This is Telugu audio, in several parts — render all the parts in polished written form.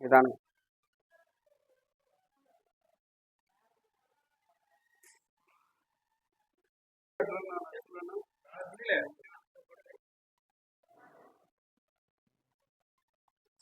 నిదానం.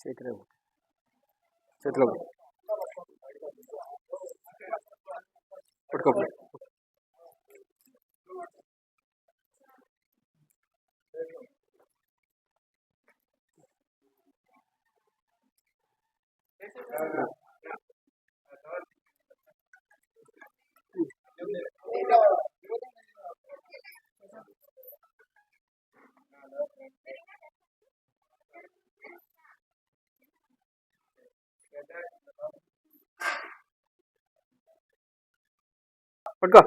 చేతిలో చేతిలో పట్టుకో. పట్టుకో.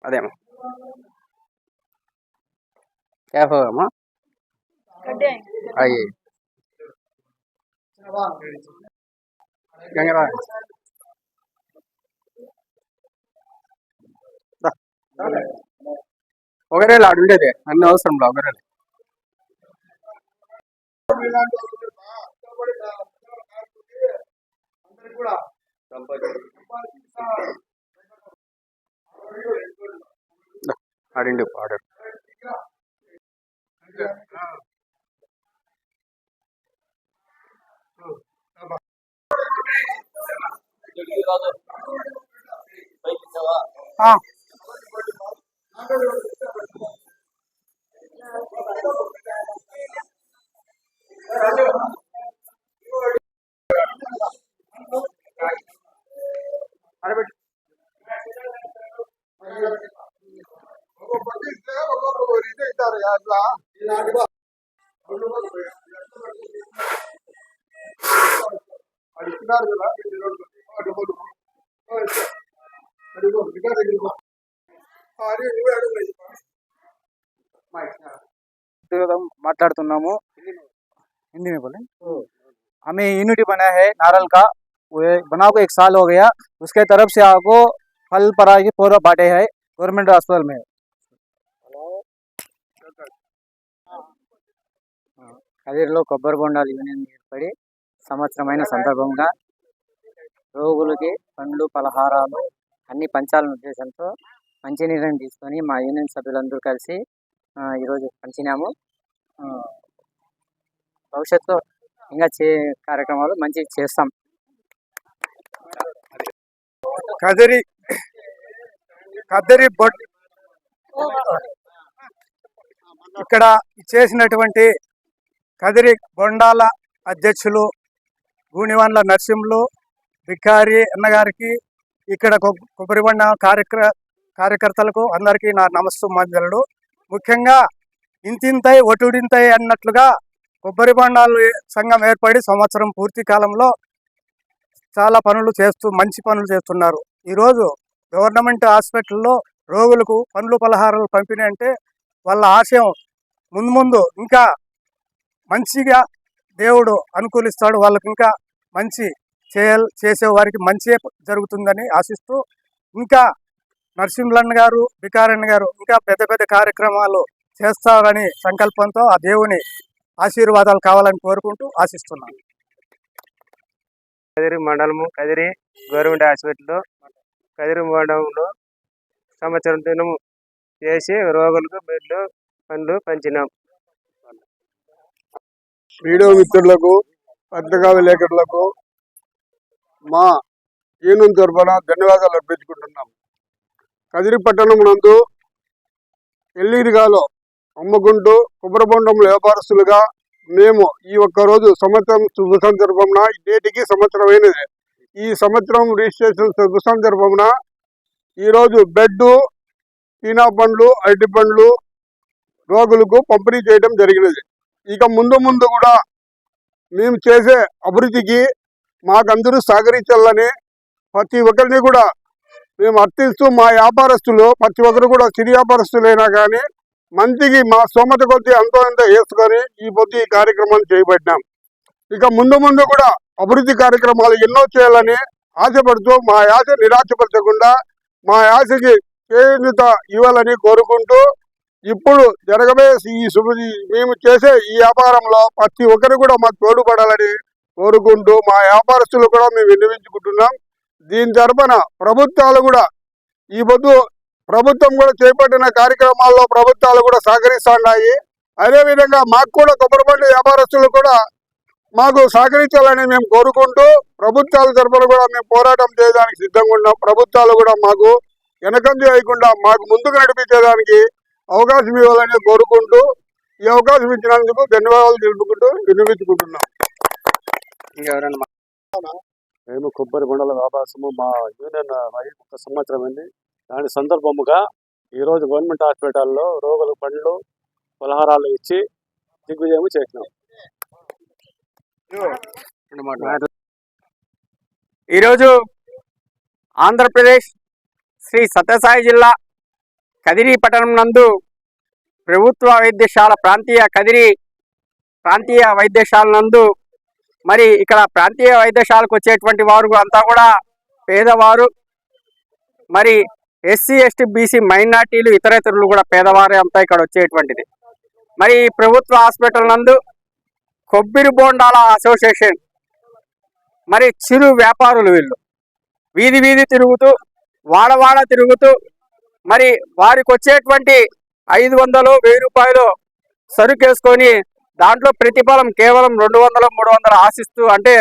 అదేమ్మా क्या होगा अम्मा आइए गंगा ఒకరే లాడు ఉండేది అన్ని అవసరం లా ఒకరే ఆడిండి ఆడారు. మాట్లాడుతున్నాము हिंदी में बोले। हमें यूनिटी बना है नारल का, वो बना को 1 साल हो गया। उसके तरफ से आपको फल परागी पूरा बांटे है गवर्नमेंट अस्पताल में। కదిరిలో కొబ్బరి బొండాలు యూనియన్ ఏర్పడి సంవత్సరమైన సందర్భంగా రోగులకి పండ్లు పలహారాలు అన్ని పంచాలనే ఉద్దేశంతో మంచి నిర్ణయం తీసుకొని మా యూనియన్ సభ్యులందరూ కలిసి ఈరోజు పంచినాము. భవిష్యత్తులో ఇంకా కార్యక్రమాలు మంచి చేస్తాం. కదిరి ఇక్కడ చేసినటువంటి కదిరి బొండాల అధ్యక్షులు గూనివాన్ల నరసింహులు బికారి అన్నగారికి, ఇక్కడ కొబ్బరి బొండ కార్యకర్తలకు అందరికీ నా నమస్సుమాంజలు. ముఖ్యంగా ఇంతింతై ఒటుడింతై అన్నట్లుగా కొబ్బరి బొండాలు సంఘం ఏర్పడి సంవత్సరం పూర్తి కాలంలో చాలా మంచి పనులు చేస్తున్నారు. ఈరోజు గవర్నమెంట్ హాస్పిటల్లో రోగులకు పండ్లు పలహారాలు పంపిణీ అంటే వాళ్ళ ఆశయం ముందు ఇంకా మంచిగా దేవుడు అనుకూలిస్తాడు. వాళ్ళకి ఇంకా మంచి చేసే వారికి మంచి జరుగుతుందని ఆశిస్తూ, ఇంకా నరసింహులన్న గారు బికారన్న గారు ఇంకా పెద్ద కార్యక్రమాలు చేస్తారని సంకల్పంతో ఆ దేవుని ఆశీర్వాదాలు కావాలని కోరుకుంటూ ఆశిస్తున్నాను. కదిరి మండలము కదిరి గవర్నమెంట్ హాస్పిటల్లో కదిరి మండలంలో సంవత్సరం దినము చేసి రోగులకు బెడ్లు పండ్లు పంచినాం. వీడియో మిత్రులకు పత్రికా విలేకరులకు మా యూనియన్ తరఫున ధన్యవాదాలు అర్పించుకుంటున్నాం. కదిరి పట్టణం నందు ఎల్లీరిగాలో అమ్ముకుంటూ కొబ్బరి బొండం వ్యాపారస్తులుగా మేము ఈ ఒక్కరోజు సంవత్సరం శుభ సందర్భంన నేటికి సంవత్సరం అయినది. ఈ సంవత్సరం రిజిస్ట్రేషన్ శుభ సందర్భంన ఈరోజు బెడ్, పీనా పండ్లు, అరటి పండ్లు రోగులకు పంపిణీ చేయడం జరిగినది. ఇక ముందు కూడా మేము చేసే అభివృద్ధికి మాకందరూ సహకరించాలని ప్రతి ఒక్కరిని కూడా మేము అర్థిస్తూ మా వ్యాపారస్తులు ప్రతి ఒక్కరు కూడా చిరు వ్యాపారస్తులైనా కానీ మంచికి మా స్తోమత కొద్ది అంతో ఎంతో వేసుకొని ఈ పొద్దు ఈ కార్యక్రమాన్ని చేయబడినాం. ఇక ముందు ముందు కూడా అభివృద్ధి కార్యక్రమాలు ఎన్నో చేయాలని ఆశపడుతూ మా ఆశ నిరాశపరచకుండా మా ఆశకి చేయూత ఇవ్వాలని కోరుకుంటూ ఇప్పుడు జరగబోయే మేము చేసే ఈ వ్యాపారంలో ప్రతి ఒక్కరు కూడా మాకు తోడ్పడాలని కోరుకుంటూ మా వ్యాపారస్తులు కూడా మేము విన్నవించుకుంటున్నాం. దీని తరపున ప్రభుత్వాలు కూడా ఈ పొద్దు ప్రభుత్వం కూడా చేపట్టిన కార్యక్రమాల్లో ప్రభుత్వాలు కూడా సహకరిస్తున్నాయి. అదేవిధంగా మాకు కూడా కొబ్బరి బండి వ్యాపారస్తులు కూడా మాకు సహకరించాలని మేము కోరుకుంటూ ప్రభుత్వాల తరపున కూడా మేము పోరాటం చేయడానికి సిద్ధంగా ఉన్నాం. ప్రభుత్వాలు కూడా మాకు వెనకంజ వేయకుండా మాకు ముందుకు నడిపించేదానికి అవకాశం ఇవ్వాలని కోరుకుంటూ ఈ అవకాశం ఇచ్చినందుకు ధన్యవాదాలు తెలుపుకుంటూ విన్నవించుకుంటున్నాం. ఇంకెవరన్నా మేము కొబ్బరి బొండల వ్యాపారము మా యూనియన్ ఒక సంవత్సరం అయింది. దాని సందర్భముగా ఈరోజు గవర్నమెంట్ హాస్పిటల్లో రోగులు పండ్లు పలహారాలు ఇచ్చి దిగ్విజయం చేసినాం. ఈరోజు ఆంధ్రప్రదేశ్ శ్రీ సత్యసాయి జిల్లా కదిరి పట్టణం నందు ప్రభుత్వ వైద్యశాల ప్రాంతీయ వైద్యశాల నందు మరి ఇక్కడ ప్రాంతీయ వైద్యశాలకు వచ్చేటువంటి వారు అంతా కూడా పేదవారు, మరి ఎస్సీ ఎస్టీ బీసీ మైనార్టీలు ఇతరులు కూడా పేదవారే అంతా ఇక్కడ వచ్చేటువంటిది. మరి ప్రభుత్వ హాస్పిటల్ నందు కొబ్బరి బోండాల అసోసియేషన్ మరి చిరు వ్యాపారులు వీళ్ళు వీధి తిరుగుతూ వాడవాడ తిరుగుతూ మరి వారికి వచ్చేటువంటి 500-1000 రూపాయలు సరుకేసుకొని దాంట్లో ప్రతిఫలం కేవలం 200-300 ఆశిస్తూ, అంటే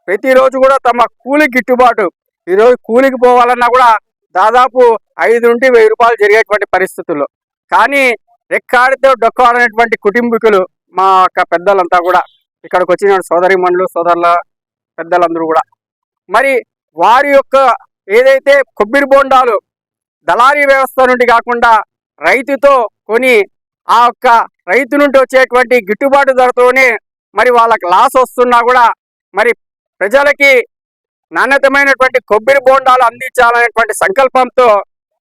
ప్రతిరోజు కూడా తమ కూలి గిట్టుబాటు, ఈరోజు కూలికి పోవాలన్నా కూడా దాదాపు 500-1000 రూపాయలు జరిగేటువంటి పరిస్థితుల్లో, కానీ రెక్కాడితో డొక్కాడనేటువంటి కుటుంబీకులు మా యొక్క పెద్దలంతా కూడా ఇక్కడికి వచ్చిన సోదరిమణులు సోదరుల పెద్దలందరూ కూడా మరి వారి యొక్క ఏదైతే కొబ్బరి బోండాలు దళారీ వ్యవస్థ నుండి కాకుండా రైతుతో కొని ఆ యొక్క రైతు నుండి వచ్చేటువంటి గిట్టుబాటు ధరతోనే మరి వాళ్ళకి లాస్ వస్తున్నా కూడా మరి ప్రజలకి నాణ్యతమైనటువంటి కొబ్బరి బోండాలు అందించాలనేటువంటి సంకల్పంతో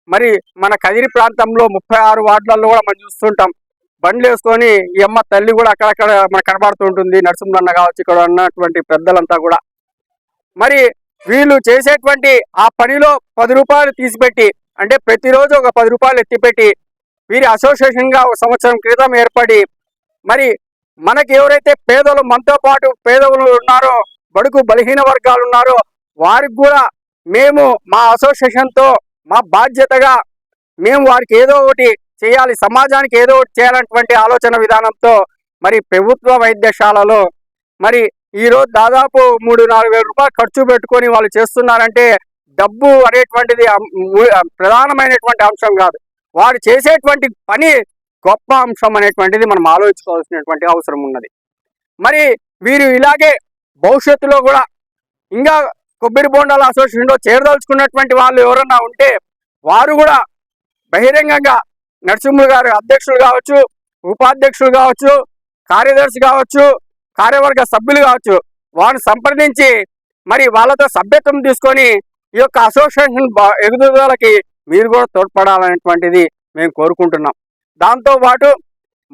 మరి మన కదిరి ప్రాంతంలో 36 వార్డులలో కూడా మనం చూస్తుంటాం. బండ్లు వేసుకొని ఈ అమ్మ తల్లి కూడా అక్కడక్కడ మనకు కనబడుతూ ఉంటుంది. నరసింహన్న కావచ్చు, ఇక్కడ ఉన్నటువంటి పెద్దలంతా కూడా మరి వీళ్ళు చేసేటువంటి ఆ పనిలో 10 రూపాయలు తీసిపెట్టి, అంటే ప్రతిరోజు ఒక 10 రూపాయలు ఎత్తిపెట్టి వీరి అసోసియేషన్గా ఒక సంవత్సరం క్రితం ఏర్పడి మరి మనకి ఎవరైతే పేదలు మనతో పాటు పేదలు ఉన్నారో, బడుగు బలహీన వర్గాలు ఉన్నారో వారికి కూడా మేము మా అసోసియేషన్తో మా బాధ్యతగా మేము వారికి ఏదో ఒకటి చేయాలి, సమాజానికి ఏదో ఒకటి చేయాలన్నటువంటి ఆలోచన విధానంతో మరి ప్రభుత్వ వైద్యశాలలో మరి ఈరోజు దాదాపు 3-4 వేల రూపాయలు ఖర్చు పెట్టుకొని వాళ్ళు చేస్తున్నారంటే డబ్బు అనేటువంటిది ప్రధానమైనటువంటి అంశం కాదు, వారు చేసేటువంటి పని గొప్ప అంశం అనేటువంటిది మనం ఆలోచించుకోవాల్సినటువంటి అవసరం ఉన్నది. మరి వీరు ఇలాగే భవిష్యత్తులో కూడా ఇంకా కొబ్బరి బోండాల అసోసియేషన్లో చేరదలుచుకున్నటువంటి వాళ్ళు ఎవరన్నా ఉంటే వారు కూడా బహిరంగంగా నరసింహులు గారు అధ్యక్షులు కావచ్చు, ఉపాధ్యక్షులు కావచ్చు, కార్యదర్శి కావచ్చు, కార్యవర్గ సభ్యులు కావచ్చు, వారిని సంప్రదించి మరి వాళ్ళతో సభ్యత్వం తీసుకొని ఈ యొక్క అసోసియేషన్ ఎదుగుదలకి మీరు కూడా తోడ్పడాలనేటువంటిది మేము కోరుకుంటున్నాం. దాంతోపాటు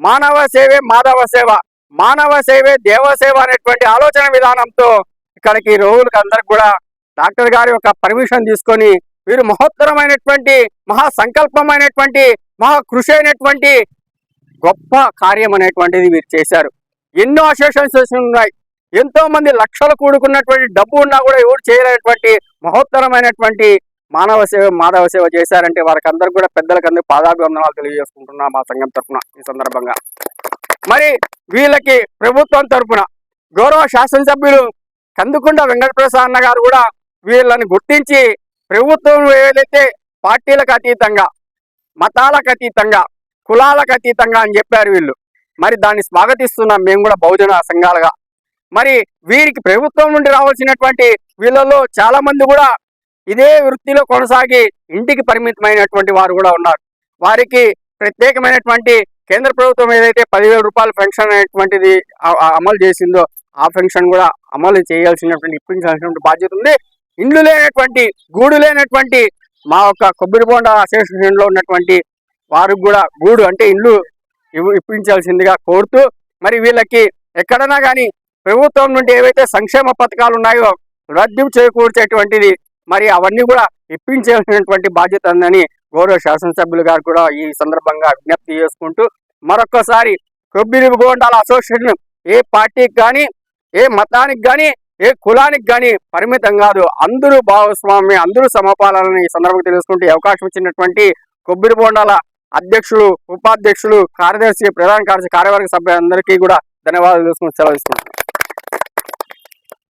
మానవ సేవే మాధవ సేవ, మానవ సేవే దేవసేవ అనేటువంటి ఆలోచన విధానంతో ఇక్కడికి రోగులకు అందరికి కూడా డాక్టర్ గారి యొక్క పర్మిషన్ తీసుకొని వీరు మహోత్తరమైనటువంటి మహా సంకల్పమైనటువంటి మహా కృషి అయినటువంటి గొప్ప కార్యం అనేటువంటిది వీరు చేశారు. ఎన్నో అసోసియేషన్స్ ఉన్నాయి, ఎంతో మంది లక్షలు కూడుకున్నటువంటి డబ్బు ఉన్నా కూడా ఎవరు చేయలేనటువంటి మహోత్తరమైనటువంటి మానవ సేవ మాధవ సేవ చేశారంటే వారికి అందరికి కూడా పెద్దలకు అందరూ పాదాభివందనాలు తెలియజేసుకుంటున్నా మా సంఘం తరఫున. ఈ సందర్భంగా మరి వీళ్ళకి ప్రభుత్వం తరఫున గౌరవ శాసనసభ్యులు కందుకుంట వెంకటప్రసాద్ అన్న గారు కూడా వీళ్ళని గుర్తించి ప్రభుత్వం ఏదైతే పార్టీలకు అతీతంగా మతాలకు అతీతంగా కులాలకు అతీతంగా అని చెప్పారు వీళ్ళు, మరి దాన్ని స్వాగతిస్తున్నాం మేము కూడా బహుజన సంఘాలుగా. మరి వీరికి ప్రభుత్వం నుండి రావాల్సినటువంటి వీళ్ళలో చాలా మంది కూడా ఇదే వృత్తిలో కొనసాగి ఇంటికి పరిమితమైనటువంటి వారు కూడా ఉన్నారు. వారికి ప్రత్యేకమైనటువంటి కేంద్ర ప్రభుత్వం ఏదైతే 10,000 రూపాయల పెన్షన్ అనేటువంటిది అమలు చేసిందో ఆ పెన్షన్ కూడా అమలు చేయాల్సినటువంటి ఇప్పించాల్సినటువంటి బాధ్యత ఉంది. ఇండ్లు లేనటువంటి గూడు లేనటువంటి మా యొక్క కొబ్బరి బొండ అసోసియేషన్ లో ఉన్నటువంటి వారికి కూడా గూడు అంటే ఇల్లు ఇప్పించాల్సిందిగా కోరుతూ మరి వీళ్ళకి ఎక్కడైనా కానీ ప్రభుత్వం నుండి ఏవైతే సంక్షేమ పథకాలు ఉన్నాయో రద్దు చేకూర్చేటువంటిది మరి అవన్నీ కూడా ఇప్పించాల్సినటువంటి బాధ్యత ఉందని గౌరవ శాసనసభ్యులు గారు కూడా ఈ సందర్భంగా విజ్ఞప్తి చేసుకుంటూ మరొక్కసారి కొబ్బరి బొండాల అసోసియేషన్ ఏ పార్టీకి కానీ ఏ మతానికి కానీ ఏ కులానికి కానీ పరిమితం కాదు. అందరూ భాగస్వామ్యం, అందరూ సమపాలని ఈ సందర్భంగా తెలుసుకుంటే అవకాశం ఇచ్చినటువంటి కొబ్బరి బొండాల అధ్యక్షులు, ఉపాధ్యక్షులు, కార్యదర్శి, ప్రధాన కార్యవర్గ సభ్యులందరికీ కూడా ధన్యవాదాలు తెలుసుకుని సెలవు ఇస్తున్నాను.